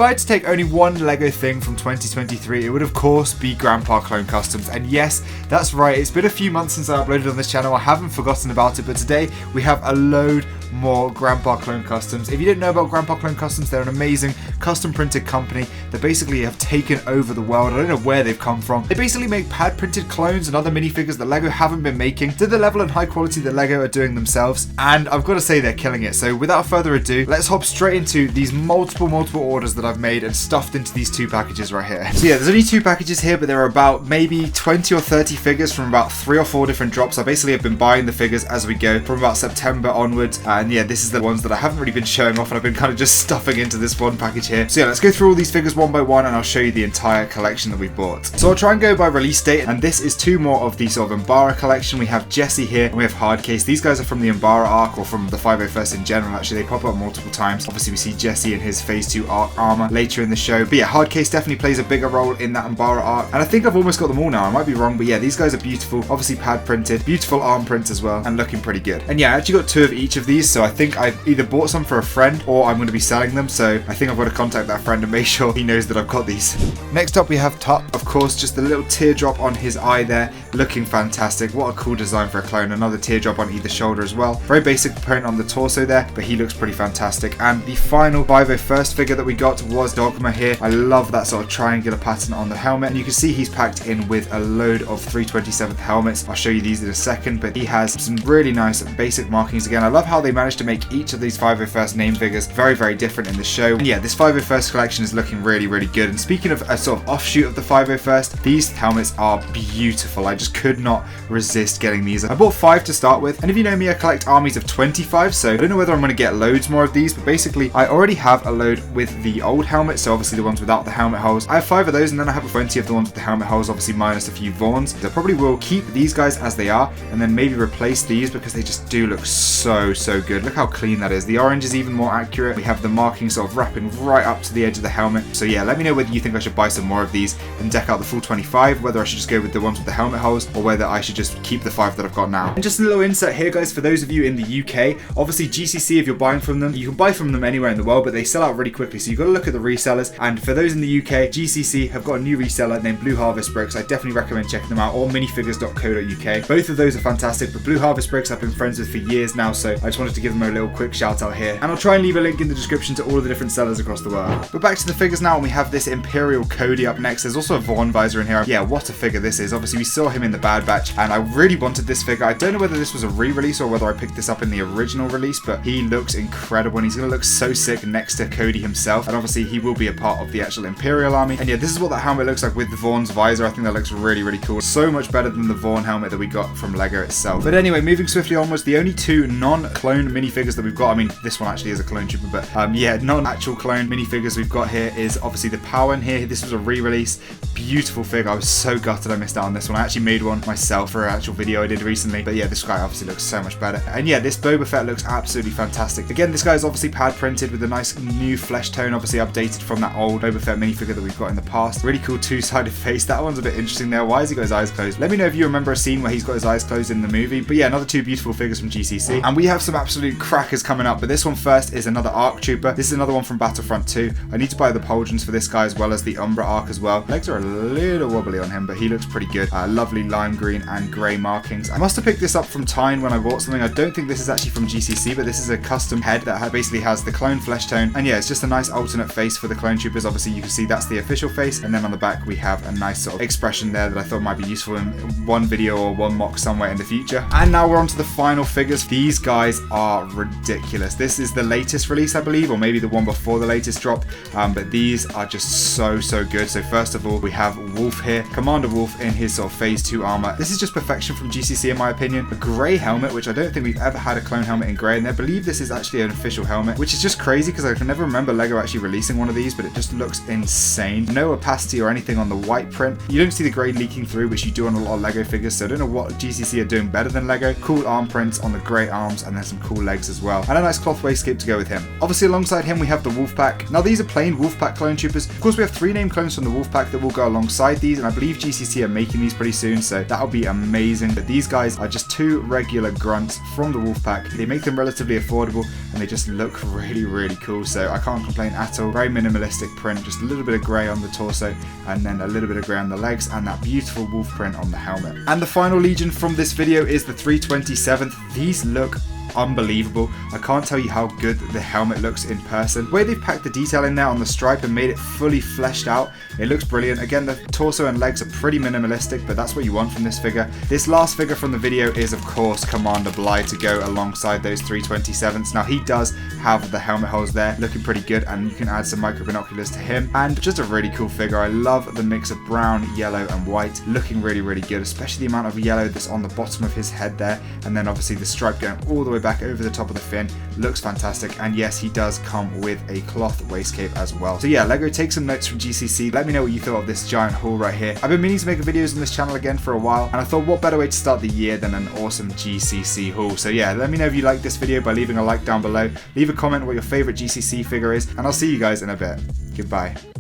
I had to take only one LEGO thing from 2023, it would of course be Grandpa Clone Customs. And yes, that's right, it's been a few months since I uploaded on this channel, I haven't forgotten about it, but today we have a load more Grandpa Clone Customs. If you didn't know about Grandpa Clone Customs, they're an amazing custom printed company that basically have taken over the world. I don't know where they've come from. They basically make pad printed clones and other minifigures that LEGO haven't been making to the level and high quality that LEGO are doing themselves, and I've got to say they're killing it. So without further ado, let's hop straight into these multiple orders that I've made and stuffed into these 2 packages right here. So yeah, there's only 2 packages here, but there are about maybe 20 or 30 figures from about 3 or 4 different drops. I basically have been buying the figures as we go from about September onwards, and yeah, this is the ones that I haven't really been showing off, and I've been kind of just stuffing into this one package here. So yeah, let's go through all these figures one by one, and I'll show you the entire collection that we've bought. So I'll try and go by release date, and this is 2 more of the sort of Umbara collection. We have Jessie here, and we have Hardcase. These guys are from the Umbara arc, or from the 501st in general, actually. They pop up multiple times. Obviously, we see Jessie in his Phase 2 arc armor later in the show. But yeah, Hardcase definitely plays a bigger role in that Umbara arc, and I think I've almost got them all now. I might be wrong, but yeah, these guys are beautiful. Obviously pad printed, beautiful arm prints as well, and looking pretty good. And yeah, I actually got 2 of each of these, so I think I've either bought some for a friend or I'm going to be selling them, so I think I've got to contact that friend and make sure he knows that I've got these. Next up we have Tup, of course, just a little teardrop on his eye there, looking fantastic. What a cool design for a clone. Another teardrop on either shoulder as well. Very basic print on the torso there, but he looks pretty fantastic. And the final 501st figure that we got was Dogma here. I love that sort of triangular pattern on the helmet, and you can see he's packed in with a load of 327th helmets. I'll show you these in a second, but he has some really nice basic markings again. I love how they managed to make each of these 501st name figures very different in the show. And yeah, this 501st collection is looking really good. And speaking of a sort of offshoot of the 501st, these helmets are beautiful. I just could not resist getting these. I bought 5 to start with, and if you know me, I collect armies of 25, so I don't know whether I'm going to get loads more of these, but basically I already have a load with the old helmet, so obviously the ones without the helmet holes. I have 5 of those, and then I have 20 of the ones with the helmet holes, obviously minus a few Vaughns. So I probably will keep these guys as they are, and then maybe replace these because they just do look so good. Look how clean that is. The orange is even more accurate. We have the marking sort of wrapping right up to the edge of the helmet. So yeah, let me know whether you think I should buy some more of these and deck out the full 25, whether I should just go with the ones with the helmet holes, or whether I should just keep the 5 that I've got now. And just a little insert here, guys, for those of you in the UK, obviously GCC, if you're buying from them, you can buy from them anywhere in the world, but they sell out really quickly, so you've got to look at the resellers. And for those in the UK, GCC have got a new reseller named Blue Harvest Bricks. I definitely recommend checking them out, or minifigures.co.uk. Both of those are fantastic, but Blue Harvest Bricks I've been friends with for years now, so I just wanted to give them a little quick shout out here. And I'll try and leave a link in the description to all of the different sellers across the world. But back to the figures now, and we have this Imperial Cody up next. There's also a Vaughn visor in here. Yeah, what a figure this is. Obviously we saw him in the Bad Batch, and I really wanted this figure. I don't know whether this was a re-release or whether I picked this up in the original release, but he looks incredible, and he's going to look so sick next to Cody himself, and obviously he will be a part of the actual Imperial army. And yeah, this is what that helmet looks like with the Vaughn's visor. I think that looks really cool. So much better than the Vaughn helmet that we got from LEGO itself. But anyway, moving swiftly onwards, the only 2 non-clone minifigures that we've got, I mean, this one actually is a clone trooper, but yeah, non-actual clone minifigures we've got here is obviously the Powen here. This was a re-release. Beautiful figure. I was so gutted I missed out on this one. I actually made one myself for an actual video I did recently, but yeah, this guy obviously looks so much better. And yeah, this Boba Fett looks absolutely fantastic. Again, this guy is obviously pad printed with a nice new flesh tone, obviously updated from that old Boba Fett minifigure that we've got in the past. Really cool 2-sided face. That one's a bit interesting there. Why has he got his eyes closed? Let me know if you remember a scene where he's got his eyes closed in the movie. But yeah, another 2 beautiful figures from GCC. And we have some absolute crackers coming up, but this one first is another ARC Trooper. This is another one from Battlefront 2. I need to buy the pauldrons for this guy as well as the Umbra Arc as well. Legs are a little wobbly on him, but he looks pretty good. Lovely lime green and grey markings. I must have picked this up from Tyne when I bought something. I don't think this is actually from GCC, but this is a custom head that basically has the clone flesh tone. And yeah, it's just a nice alternate face for the clone troopers. Obviously, you can see that's the official face. And then on the back, we have a nice sort of expression there that I thought might be useful in one video or one mock somewhere in the future. And now we're on to the final figures. These guys are ridiculous. This is the latest release, I believe, or maybe the one before the latest drop. But these are just so good. So first of all, we have Wolf here. Commander Wolf in his sort of Phase 2 armor. This is just perfection from GCC in my opinion. A grey helmet, which I don't think we've ever had a clone helmet in grey, and I believe this is actually an official helmet, which is just crazy because I can never remember LEGO actually releasing one of these, but it just looks insane. No opacity or anything on the white print. You don't see the grey leaking through, which you do on a lot of LEGO figures, so I don't know what GCC are doing better than LEGO. Cool arm prints on the grey arms, and then some cool legs as well, and a nice cloth waistcoat to go with him. Obviously alongside him we have the Wolfpack. Now these are plain Wolfpack clone troopers. Of course we have 3 named clones from the Wolfpack that will go alongside these, and I believe GCC are making these pretty soon. soon, so that'll be amazing. But these guys are just two regular grunts from the Wolfpack. They make them relatively affordable and they just look really, really cool, so I can't complain at all. Very minimalistic print, just a little bit of grey on the torso and then a little bit of grey on the legs and that beautiful wolf print on the helmet. And the final Legion from this video is the 327th. These look unbelievable. I can't tell you how good the helmet looks in person. The way they've packed the detail in there on the stripe and made it fully fleshed out, it looks brilliant. Again, the torso and legs are pretty minimalistic, but that's what you want from this figure. This last figure from the video is of course Commander Bly to go alongside those 327s. Now he does have the helmet holes there, looking pretty good, and you can add some micro binoculars to him, and just a really cool figure. I love the mix of brown, yellow and white, looking really, really good, especially the amount of yellow that's on the bottom of his head there, and then obviously the stripe going all the way back over the top of the fin. Looks fantastic, and yes, he does come with a cloth waistcape as well. So yeah, LEGO, take some notes from GCC. Let me know what you thought of this giant haul right here. I've been meaning to make videos on this channel again for a while, and I thought what better way to start the year than an awesome GCC haul. So yeah, let me know if you like this video by leaving a like down below. Leave a comment what your favorite GCC figure is, and I'll see you guys in a bit. Goodbye.